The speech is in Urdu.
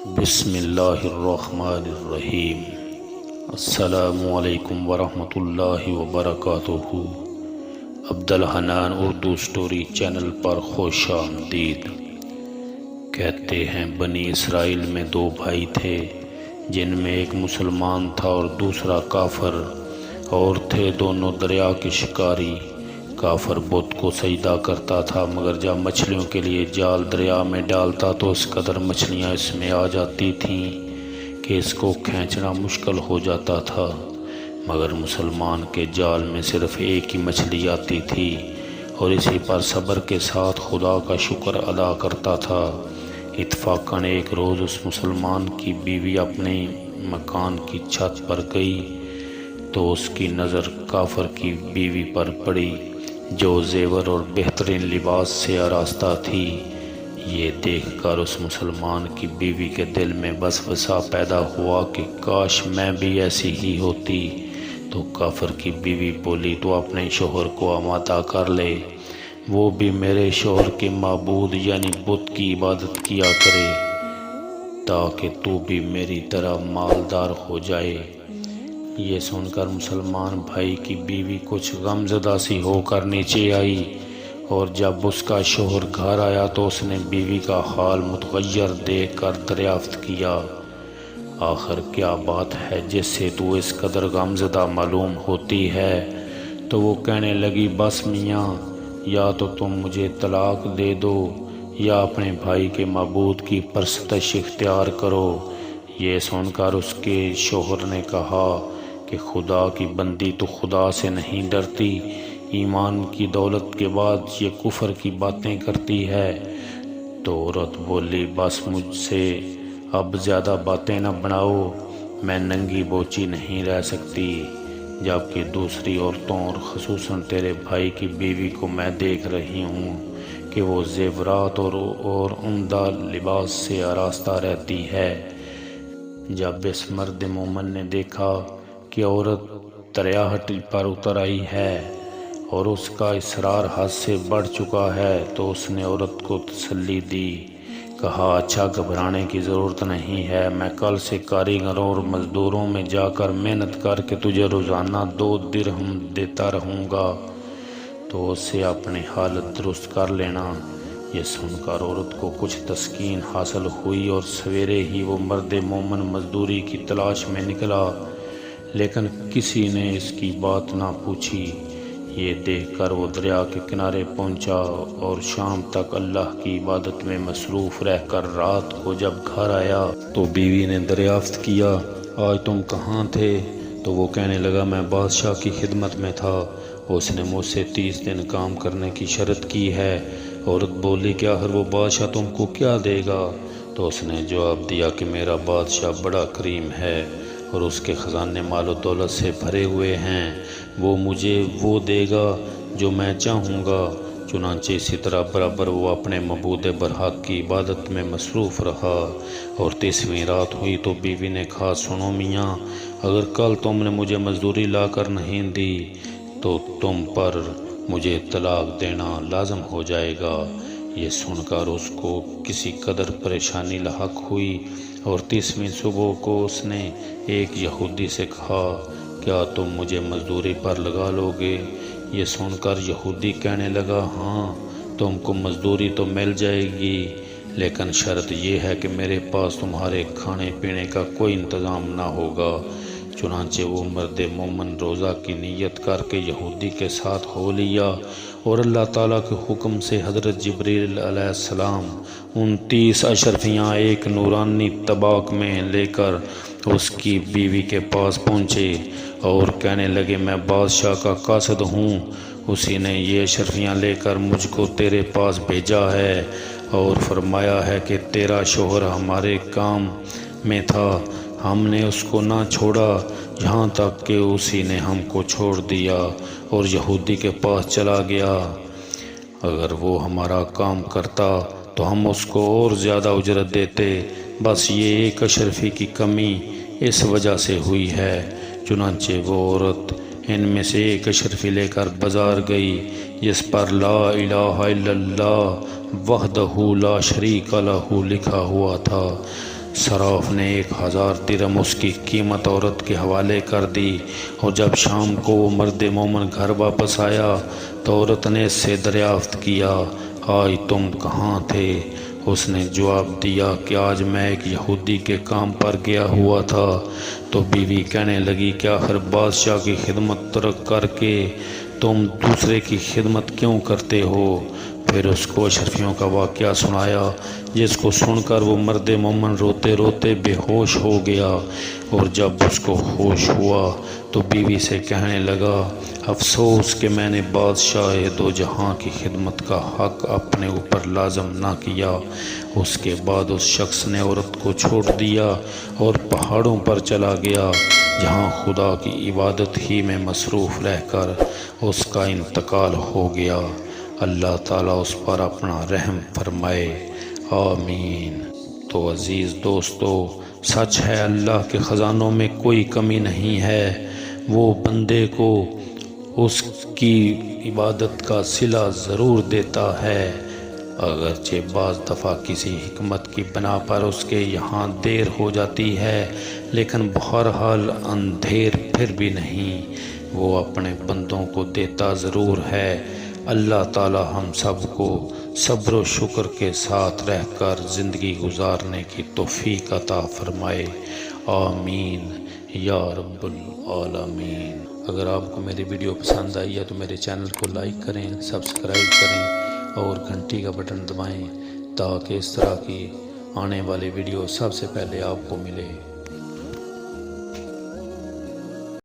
بسم اللہ الرحمن الرحیم۔ السلام علیکم ورحمۃ اللہ وبرکاتہ۔ عبدالحنان اردو سٹوری چینل پر خوش آمدید۔ کہتے ہیں بنی اسرائیل میں دو بھائی تھے، جن میں ایک مسلمان تھا اور دوسرا کافر، اور تھے دونوں دریا کے شکاری۔ کافر بت کو سجدہ کرتا تھا، مگر جب مچھلیوں کے لیے جال دریا میں ڈالتا تو اس قدر مچھلیاں اس میں آ جاتی تھیں کہ اس کو کھینچنا مشکل ہو جاتا تھا۔ مگر مسلمان کے جال میں صرف ایک ہی مچھلی آتی تھی، اور اسی پر صبر کے ساتھ خدا کا شکر ادا کرتا تھا۔ اتفاقاً ایک روز اس مسلمان کی بیوی اپنے مکان کی چھت پر گئی تو اس کی نظر کافر کی بیوی پر پڑی، جو زیور اور بہترین لباس سے آراستہ تھی۔ یہ دیکھ کر اس مسلمان کی بیوی کے دل میں وسوسہ پیدا ہوا کہ کاش میں بھی ایسی ہی ہوتی۔ تو کافر کی بیوی بولی، تو اپنے شوہر کو آمادہ کر لے، وہ بھی میرے شوہر کے معبود یعنی بت کی عبادت کیا کرے، تاکہ تو بھی میری طرح مالدار ہو جائے۔ یہ سن کر مسلمان بھائی کی بیوی کچھ غمزدہ سی ہو کر نیچے آئی، اور جب اس کا شوہر گھر آیا تو اس نے بیوی کا حال متغیر دیکھ کر دریافت کیا، آخر کیا بات ہے جس سے تو اس قدر غمزدہ معلوم ہوتی ہے؟ تو وہ کہنے لگی، بس میاں، یا تو تم مجھے طلاق دے دو یا اپنے بھائی کے معبود کی پرستش اختیار کرو۔ یہ سن کر اس کے شوہر نے کہا کہ خدا کی بندی تو خدا سے نہیں ڈرتی، ایمان کی دولت کے بعد یہ کفر کی باتیں کرتی ہے۔ تو عورت بولی، بس مجھ سے اب زیادہ باتیں نہ بناؤ، میں ننگی بوچی نہیں رہ سکتی، جبکہ دوسری عورتوں اور خصوصاً تیرے بھائی کی بیوی کو میں دیکھ رہی ہوں کہ وہ زیورات اور عمدہ لباس سے آراستہ رہتی ہے۔ جب اس مرد مومن نے دیکھا کہ عورت دریاہٹ پر اتر آئی ہے اور اس کا اصرار حد سے بڑھ چکا ہے، تو اس نے عورت کو تسلی دی، کہا، اچھا گھبرانے کی ضرورت نہیں ہے، میں کل سے کاریگروں اور مزدوروں میں جا کر محنت کر کے تجھے روزانہ 2 درہم دیتا رہوں گا، تو اس سے اپنی حالت درست کر لینا۔ یہ سن کر عورت کو کچھ تسکین حاصل ہوئی، اور سویرے ہی وہ مرد مومن مزدوری کی تلاش میں نکلا، لیکن کسی نے اس کی بات نہ پوچھی۔ یہ دیکھ کر وہ دریا کے کنارے پہنچا، اور شام تک اللہ کی عبادت میں مصروف رہ کر رات کو جب گھر آیا تو بیوی نے دریافت کیا، آج تم کہاں تھے؟ تو وہ کہنے لگا، میں بادشاہ کی خدمت میں تھا، اس نے مجھ سے 30 دن کام کرنے کی شرط کی ہے۔ عورت بولی، کیا ہر وہ بادشاہ تم کو کیا دے گا؟ تو اس نے جواب دیا کہ میرا بادشاہ بڑا کریم ہے، اور اس کے خزانے مال و دولت سے بھرے ہوئے ہیں، وہ مجھے وہ دے گا جو میں چاہوں گا۔ چنانچہ اسی طرح برابر وہ اپنے معبود برحق کی عبادت میں مصروف رہا۔ اور 30ویں رات ہوئی تو بیوی نے کہا، سنو میاں، اگر کل تم نے مجھے مزدوری لا کر نہیں دی تو تم پر مجھے طلاق دینا لازم ہو جائے گا۔ یہ سن کر اس کو کسی قدر پریشانی لاحق ہوئی، اور 30ویں صبح کو اس نے ایک یہودی سے کہا، کیا تم مجھے مزدوری پر لگا لو گے؟ یہ سن کر یہودی کہنے لگا، ہاں، تم کو مزدوری تو مل جائے گی، لیکن شرط یہ ہے کہ میرے پاس تمہارے کھانے پینے کا کوئی انتظام نہ ہوگا۔ چنانچہ وہ مرد مومن روزہ کی نیت کر کے یہودی کے ساتھ ہو لیا، اور اللہ تعالیٰ کے حکم سے حضرت جبریل علیہ السلام 29 اشرفیاں ایک نورانی طباق میں لے کر اس کی بیوی کے پاس پہنچے، اور کہنے لگے، میں بادشاہ کا قاصد ہوں، اسی نے یہ اشرفیاں لے کر مجھ کو تیرے پاس بھیجا ہے، اور فرمایا ہے کہ تیرا شوہر ہمارے کام میں تھا، ہم نے اس کو نہ چھوڑا یہاں تک کہ اسی نے ہم کو چھوڑ دیا اور یہودی کے پاس چلا گیا۔ اگر وہ ہمارا کام کرتا تو ہم اس کو اور زیادہ اجرت دیتے، بس یہ ایک اشرفی کی کمی اس وجہ سے ہوئی ہے۔ چنانچہ وہ عورت ان میں سے ایک اشرفی لے کر بازار گئی، جس پر لا الہ الا اللہ وحدہ لا شریک لہ لکھا ہوا تھا۔ صراف نے 1000 درہم اس کی قیمت عورت کے حوالے کر دی، اور جب شام کو وہ مرد مومن گھر واپس آیا تو عورت نے اس سے دریافت کیا، آج تم کہاں تھے؟ اس نے جواب دیا کہ آج میں ایک یہودی کے کام پر گیا ہوا تھا۔ تو بیوی کہنے لگی کہ آخر بادشاہ کی خدمت ترک کر کے تم دوسرے کی خدمت کیوں کرتے ہو؟ پھر اس کو اشرفیوں کا واقعہ سنایا، جس کو سن کر وہ مرد مومن روتے روتے بے ہوش ہو گیا، اور جب اس کو ہوش ہوا تو بیوی سے کہنے لگا، افسوس کہ میں نے بادشاہ دو جہاں کی خدمت کا حق اپنے اوپر لازم نہ کیا۔ اس کے بعد اس شخص نے عورت کو چھوڑ دیا اور پہاڑوں پر چلا گیا، جہاں خدا کی عبادت ہی میں مصروف رہ کر اس کا انتقال ہو گیا۔ اللہ تعالیٰ اس پر اپنا رحم فرمائے، آمین۔ تو عزیز دوستو، سچ ہے اللہ کے خزانوں میں کوئی کمی نہیں ہے، وہ بندے کو اس کی عبادت کا صلہ ضرور دیتا ہے، اگرچہ بعض دفعہ کسی حکمت کی بنا پر اس کے یہاں دیر ہو جاتی ہے، لیکن بہرحال اندھیر پھر بھی نہیں، وہ اپنے بندوں کو دیتا ضرور ہے۔ اللہ تعالی ہم سب کو صبر و شکر کے ساتھ رہ کر زندگی گزارنے کی توفیق عطا فرمائے، آمین یا رب العالمین۔ اگر آپ کو میری ویڈیو پسند آئی ہے تو میرے چینل کو لائک کریں، سبسکرائب کریں اور گھنٹی کا بٹن دبائیں، تاکہ اس طرح کی آنے والی ویڈیو سب سے پہلے آپ کو ملے۔